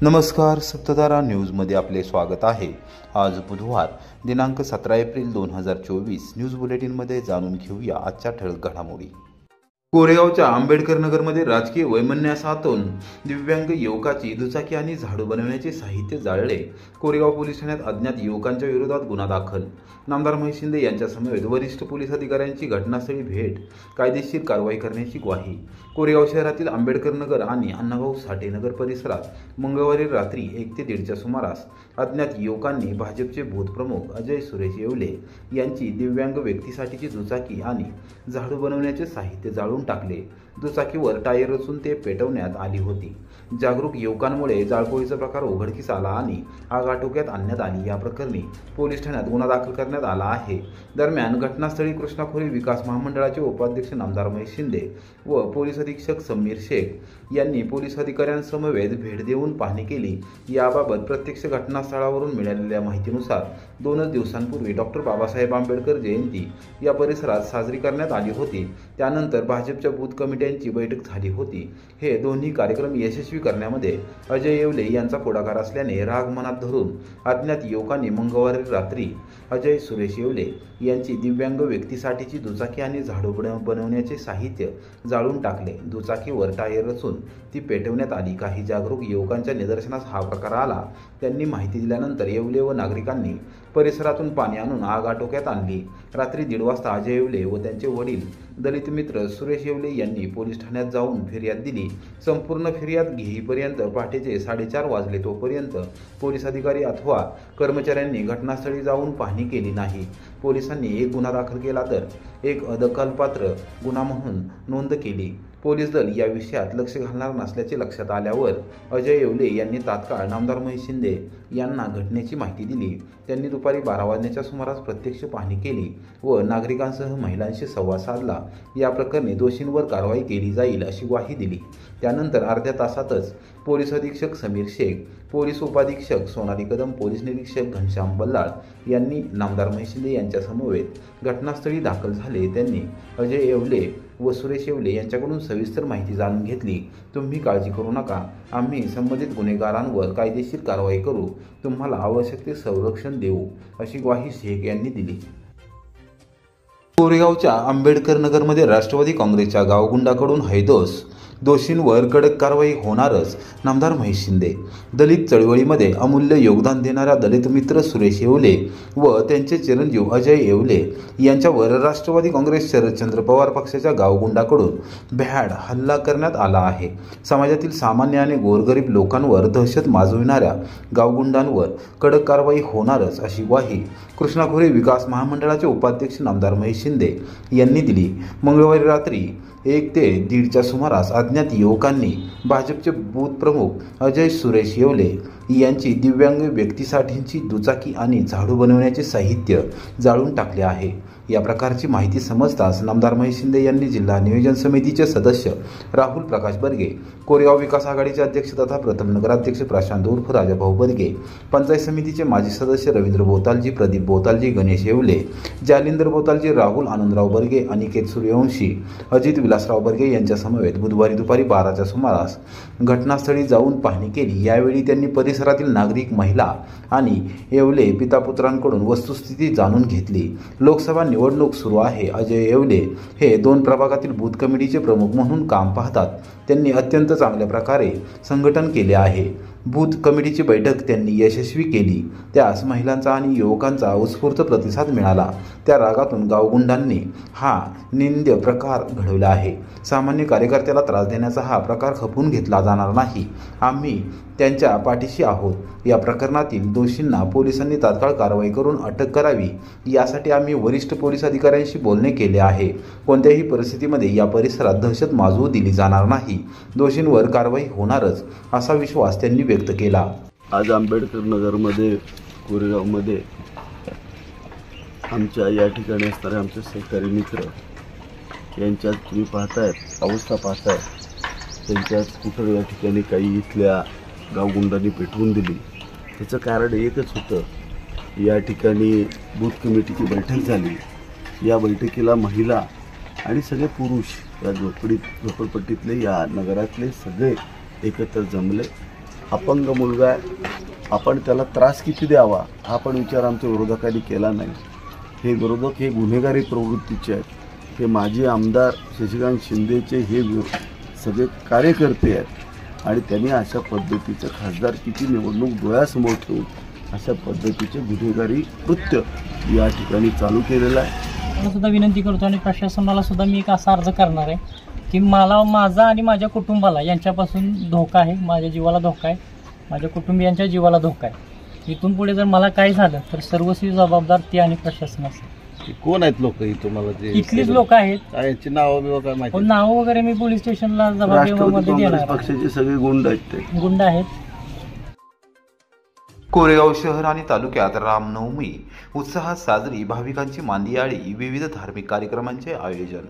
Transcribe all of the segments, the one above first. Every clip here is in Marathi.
नमस्कार, सप्तधारा न्यूजमध्ये आपले स्वागत आहे। आज बुधवार दिनांक 17 एप्रिल 2024 न्यूज बुलेटिनमध्ये जाणून घेऊया आजच्या ठळक घडामोडी। कोरेगावच्या आंबेडकर नगरमध्ये राजकीय वैमनस्यातून दिव्यांग युवकाची दुचाकी आणि झाडू बनवण्याचे साहित्य जाळले। कोरेगाव पोलीस ठाण्यात अज्ञात युवकांच्या विरोधात गुन्हा दाखल। नामदार महेश शिंदे यांच्या समवेत वरिष्ठ पोलीस अधिकाऱ्यांची घटनास्थळी भेट, कायदेशीर कारवाई करण्याची ग्वाही। कोरेगाव शहरातील आंबेडकर नगर आणि अण्णाभाऊ साठे नगर परिसरात मंगळवारी रात्री 1 ते 1:30च्या सुमारास अज्ञात युवकांनी भाजपचे बूथ प्रमुख अजय सुरेश येवले यांची दिव्यांग व्यक्तीसाठीची दुचाकी आणि झाडू बनवण्याचे साहित्य जाळून टाकले। दुचाकीवर टायर रचून ते पेटवण्यात आली होती। जागरूक युवकांमुळे जाळपोळीचा प्रकार उघडकीस आला आणि आग आटोक्यात आणण्यात आली। या प्रकरणी पोलीस ठाण्यात गुन्हा दाखल करण्यात आला आहे। दरम्यान घटनास्थळी कृष्णाखोरी विकास महामंडळाचे उपाध्यक्ष नामदार महेश शिंदे व पोलीस अधीक्षक समीर शेख यांनी पोलीस अधिकाऱ्यांसमवेत भेट देऊन पाहणी केली। याबाबत प्रत्यक्ष घटनास्थळावरून मिळालेल्या माहितीनुसार 2 दिवसांपूर्वी डॉक्टर बाबासाहेब आंबेडकर जयंती या परिसरात साजरी करण्यात आली होती। त्यानंतर भाजपच्या बूथ कमिट्यांची बैठक झाली होती। हे दोन्ही कार्यक्रम यशस्वी करण्यामध्ये अजय येवले यांचा पुढाकार असल्याने राग मनात धरून अज्ञात युवकांनी मंगळवारी रात्री अजय सुरेश येवले यांची दिव्यांग व्यक्तीसाठीची दुचाकी आणि झाडू बनवण्याचे साहित्य जाळून टाकले। दुचाकीवर टायर रचून ती पेटवण्यात आली। काही जागरूक युवकांच्या निदर्शनास हा प्रकार आला। त्यांनी माहिती दिल्यानंतर येवले व नागरिकांनी परिसरातून पाणी आणून आग आटोक्यात आणली। रात्री 1:30 वाजता अजय येवले व त्यांचे वडील दलित मित्र सुरेश येवले यांनी पोलीस ठाण्यात जाऊन फिर्याद दिली। संपूर्ण फिर्याद घेईपर्यंत पहाटेचे 4:30 वाजले। तोपर्यंत पोलीस अधिकारी अथवा कर्मचाऱ्यांनी घटनास्थळी जाऊन पाहणी केली नाही। पोलिसांनी एक गुन्हा दाखल केला तर एक अदखलपात्र गुन्हा म्हणून नोंद केली। पोलीस दल या विषयात लक्ष घालणार नसल्याचे लक्षात आल्यावर अजय येवले यांनी तात्काळ नामदार महेश शिंदे यांना घटनेची माहिती दिली। त्यांनी दुपारी 12 वाजण्याच्या सुमारास प्रत्यक्ष पाहणी केली व नागरिकांसह महिलांशी संवाद साधला। या प्रकरणी दोषींवर कारवाई केली जाईल अशी ग्वाही दिली। त्यानंतर अर्ध्या तासातच पोलीस अधीक्षक समीर शेख, पोलीस उपाधीक्षक सोनाली कदम, पोलीस निरीक्षक घनश्याम बल्लाळ यांनी नामदार महेश शिंदे यांच्या समवेत घटनास्थळी दाखल झाले। त्यांनी अजय येवले व सुरेश येवले यांच्याकडून सविस्तर माहिती जाणून घेतली। तुम्ही काळजी करू नका, आम्ही संबंधित गुन्हेगारांवर कायदेशीर कारवाई करू, तुम्हाला आवश्यक ते संरक्षण देऊ अशी ग्वाही शेख यांनी दिली। कोरेगावच्या आंबेडकर नगरमध्ये राष्ट्रवादी काँग्रेसच्या गावगुंडाकडून हैदोस, दोषींवर कडक कारवाई होणारच, नामदार महेश शिंदे। दलित चळवळीमध्ये अमूल्य योगदान देणाऱ्या दलित मित्र सुरेश येवले व त्यांचे चिरंजीव अजय येवले यांच्यावर राष्ट्रवादी काँग्रेस शरदचंद्र पवार पक्षाच्या गावगुंडाकडून भ्याड हल्ला करण्यात आला आहे। समाजातील सामान्य आणि गोरगरीब लोकांवर दहशत माजविणाऱ्या गावगुंडांवर कडक कारवाई होणारच अशी ग्वाही कृष्णाखोरी विकास महामंडळाचे उपाध्यक्ष नामदार महेश शिंदे यांनी दिली। मंगळवारी रात्री 1 ते 1:30च्या सुमारास अज्ञात युवकांनी भाजपचे बूथ प्रमुख अजय सुरेश येवले यांची दिव्यांग व्यक्तीसाठीची दुचाकी आणि झाडू बनवण्याचे साहित्य जाळून टाकले आहे। या प्रकारची माहिती समजताच नामदार महेश शिंदे यांनी जिल्हा नियोजन समितीचे सदस्य राहुल प्रकाश बर्गे, कोरेगाव विकास आघाडीचे अध्यक्ष तथा प्रथम नगराध्यक्ष प्रशांत उर्फ राजाभाऊ बर्गे, पंचायत समितीचे माजी सदस्य रवींद्र बोतालजी, प्रदीप बोतालजी, गणेश येवले, जालिंदर बोतालजी, राहुल आनंदराव बर्गे, अनिकेत सूर्यवंशी, अजित विलासराव बर्गे यांच्या समवेत बुधवारी दुपारी 12च्या सुमारास घटनास्थळी जाऊन पाहणी केली। यावेळी त्यांनी परिसरातील नागरिक, महिला आणि येवले पितापुत्रांकडून वस्तुस्थिती जाणून घेतली। लोकसभा निवडणूक सुरू आहे। अजय येवले हे 2 प्रभागातील बूथ कमिटीचे प्रमुख म्हणून काम पाहतात। त्यांनी अत्यंत चांगल्या प्रकारे संघटन केले आहे। बूथ कमिटीची बैठक त्यांनी यशस्वी केली। त्यास महिलांचा आणि युवकांचा उत्स्फूर्त प्रतिसाद मिळाला। त्या रागातून गावगुंडांनी हा निंद्य प्रकार घडवला आहे। सामान्य कार्यकर्त्याला त्रास देण्याचा हा प्रकार खपवून घेतला जाणार नाही। आम्ही त्यांच्या पाठीशी आहोत। या प्रकरणातील दोषींना पोलिसांनी तात्काळ कारवाई करून अटक करावी यासाठी आम्ही वरिष्ठ पोलीस अधिकाऱ्यांशी बोलणे केले आहे। कोणत्याही परिस्थितीमध्ये या परिसरात दहशत माजवू दिली जाणार नाही। दोषींवर कारवाई होणारच असा विश्वास त्यांनी व्यक्त केला। आज आंबेडकर नगरमध्ये कोरेगावमध्ये आमच्या या ठिकाणी असणारे आमचे सहकारी मित्र यांच्यात तुम्ही पाहतायत अवस्था पाहताय, त्यांच्यात स्कूटर या ठिकाणी काही इथल्या गावगुंडांनी पेटवून दिली। त्याचं कारण एकच होतं, या ठिकाणी बूथ कमिटीची बैठक झाली। या बैठकीला महिला आणि सगळे पुरुष या झोपडपट्टीतले या नगरातले सगळे एकत्र जमले अपंग मुलगा आहे, आपण त्याला त्रास किती द्यावा हा पण विचार आमच्या विरोधकांनी केला नाही. हे विरोधक हे गुन्हेगारी प्रवृत्तीचे आहेत. हे माजी आमदार शशिकांत शिंदेचे हे सगळे कार्यकर्ते आहेत आणि त्यांनी अशा पद्धतीचं खासदारकीची निवडणूक डोळ्यासमोर ठेवून अशा पद्धतीचे गुन्हेगारी कृत्य या ठिकाणी चालू केलेलं आहे. मला सुद्धा विनंती करतो आणि प्रशासनाला सुद्धा मी एक असा अर्ज करणार आहे की मला माझा आणि माझ्या कुटुंबाला यांच्यापासून धोका आहे, माझ्या जीवाला धोका आहे, माझ्या कुटुंबियांच्या जीवाला धोका आहे. इथून पुढे जर मला काय झालं तर सर्वस्वी जबाबदार ते आणि प्रशासन असेल. कोण आहेत लोक ही तुम्हाला जे इथलीच लोक आहेत. यांची नावं बिवं काय माहिती? नाव वगैरे मी पोलीस स्टेशनला जबाबदारीमध्ये देणार. पक्षाचे सगळे गुंड आहेत, ते गुंड आहेत. कोरेगाव शहर आणि तालुक्यात रामनवमी उत्साहात साजरी, भाविकांची मांदियाळी, विविध धार्मिक कार्यक्रमांचे आयोजन.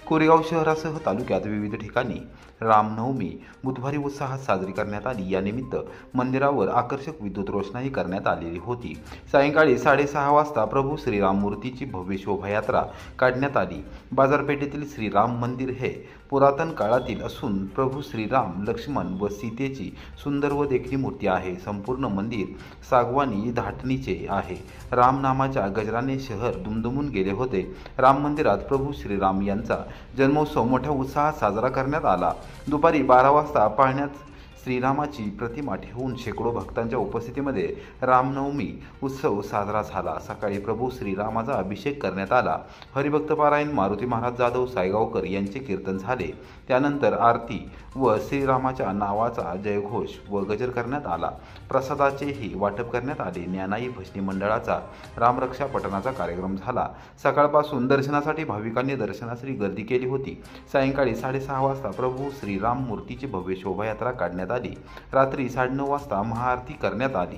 कोरेगाव शहरासह तालुक्यात विविध ठिकाणी रामनवमी बुधवारी उत्साहात साजरी करण्यात आली. यानिमित्त मंदिरावर आकर्षक विद्युत रोषणाई करण्यात आलेली होती. सायंकाळी 6:30 वाजता प्रभू श्रीराम मूर्तीची भव्य शोभायात्रा काढण्यात आली. बाजारपेठेतील श्रीराम मंदिर हे पुरातन काळातील असून प्रभू श्रीराम, लक्ष्मण व सीतेची सुंदर व देखणी मूर्ती आहे. संपूर्ण मंदिर सागवानी धाटणीचे आहे. राम नामाच्या गजराने शहर दुमदुमून गेले होते. राम मंदिरात प्रभू श्रीराम यांचा जन्मोत्सव मोठ्या उत्साहात साजरा करण्यात आला. दुपारी 12 वाजता पाळण्यात श्रीरामाची प्रतिमा ठेवून शेकडो भक्तांच्या उपस्थितीमध्ये रामनवमी उत्सव साजरा झाला. सकाळी प्रभू श्रीरामाचा अभिषेक करण्यात आला. हरिभक्त पारायण, मारुती महाराज जाधव सायगावकर यांचे कीर्तन झाले. त्यानंतर आरती व श्रीरामाच्या नावाचा जयघोष व गजर करण्यात आला. प्रसादाचेही वाटप करण्यात आले. ज्ञानाई भजनी मंडळाचा रामरक्षा पठणाचा कार्यक्रम झाला. सकाळपासून दर्शनासाठी भाविकांनी दर्शनासाठी गर्दी केली होती. सायंकाळी 6:30 वाजता प्रभू श्रीराम मूर्तीची भव्य शोभायात्रा काढण्यात आली. रात्री 9:30 वाजता महाआरती करण्यात आली.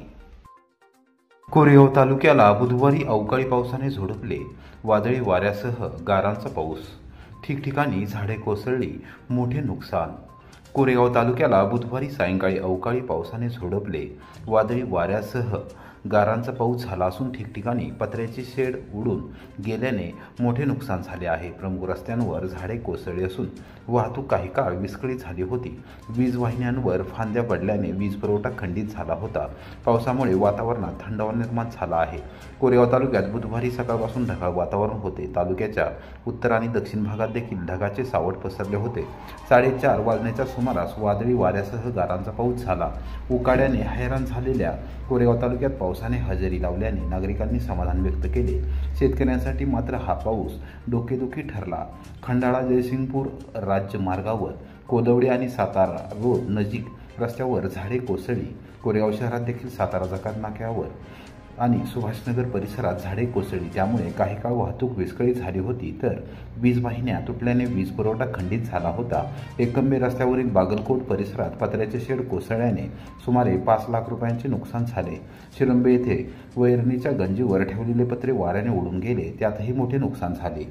कोरेगाव तालुक्याला बुधवारी अवकाळी पावसाने झोडपले. वादळी वाऱ्यासह गारांचा पाऊस, ठिकठिकाणी झाडे कोसळली, मोठे नुकसान. कोरेगाव तालुक्याला बुधवारी सायंकाळी अवकाळी पावसाने झोडपले. वादळी वाऱ्यासह गारांचा पाऊस झाला असून ठिकठिकाणी पत्र्याचे शेड उडून गेल्याने मोठे नुकसान झाले आहे. प्रमुख रस्त्यांवर झाडे कोसळली असून वाहतूक काही काळ विस्कळीत झाली होती. वीज वाहिन्यांवर फांद्या पडल्याने वीज पुरवठा खंडित झाला होता. पावसामुळे वातावरणात थंडावा निर्माण झाला आहे. कोरेगाव तालुक्यात बुधवारी सकाळपासून ढगाळ वातावरण होते. तालुक्याच्या उत्तर आणि दक्षिण भागात देखील ढगाचे सावट पसरले होते. 4:30 वाजण्याच्या सुमारास वादळी वाऱ्यासह गारांचा पाऊस झाला. उकाड्याने हैराण झालेल्या कोरेगाव तालुक्यात पावसाने हजेरी लावल्याने नागरिकांनी समाधान व्यक्त केले. शेतकऱ्यांसाठी मात्र हा पाऊस डोकेदुखी ठरला. खंडाळा जयसिंगपूर राज्य मार्गावर कोदवडे आणि सातारा रोड नजीक रस्त्यावर झाडे कोसळली. कोरेगाव शहरात देखील सातारा जकात नाक्यावर आणि सुभाषनगर परिसरात झाडे कोसळली. त्यामुळे काही काळ वाहतूक विस्कळीत झाली होती. तर वीज वाहिन्या तुटल्याने वीज पुरवठा खंडित झाला होता. एकंबे रस्त्यावरील बागलकोट परिसरात पत्र्याचे शेड कोसळल्याने सुमारे 5 लाख रुपयांचे नुकसान झाले. शिरंबे येथे वैरणीच्या गंजीवर ठेवलेले पत्रे वाऱ्याने उडून गेले. त्यातही मोठे नुकसान झाले.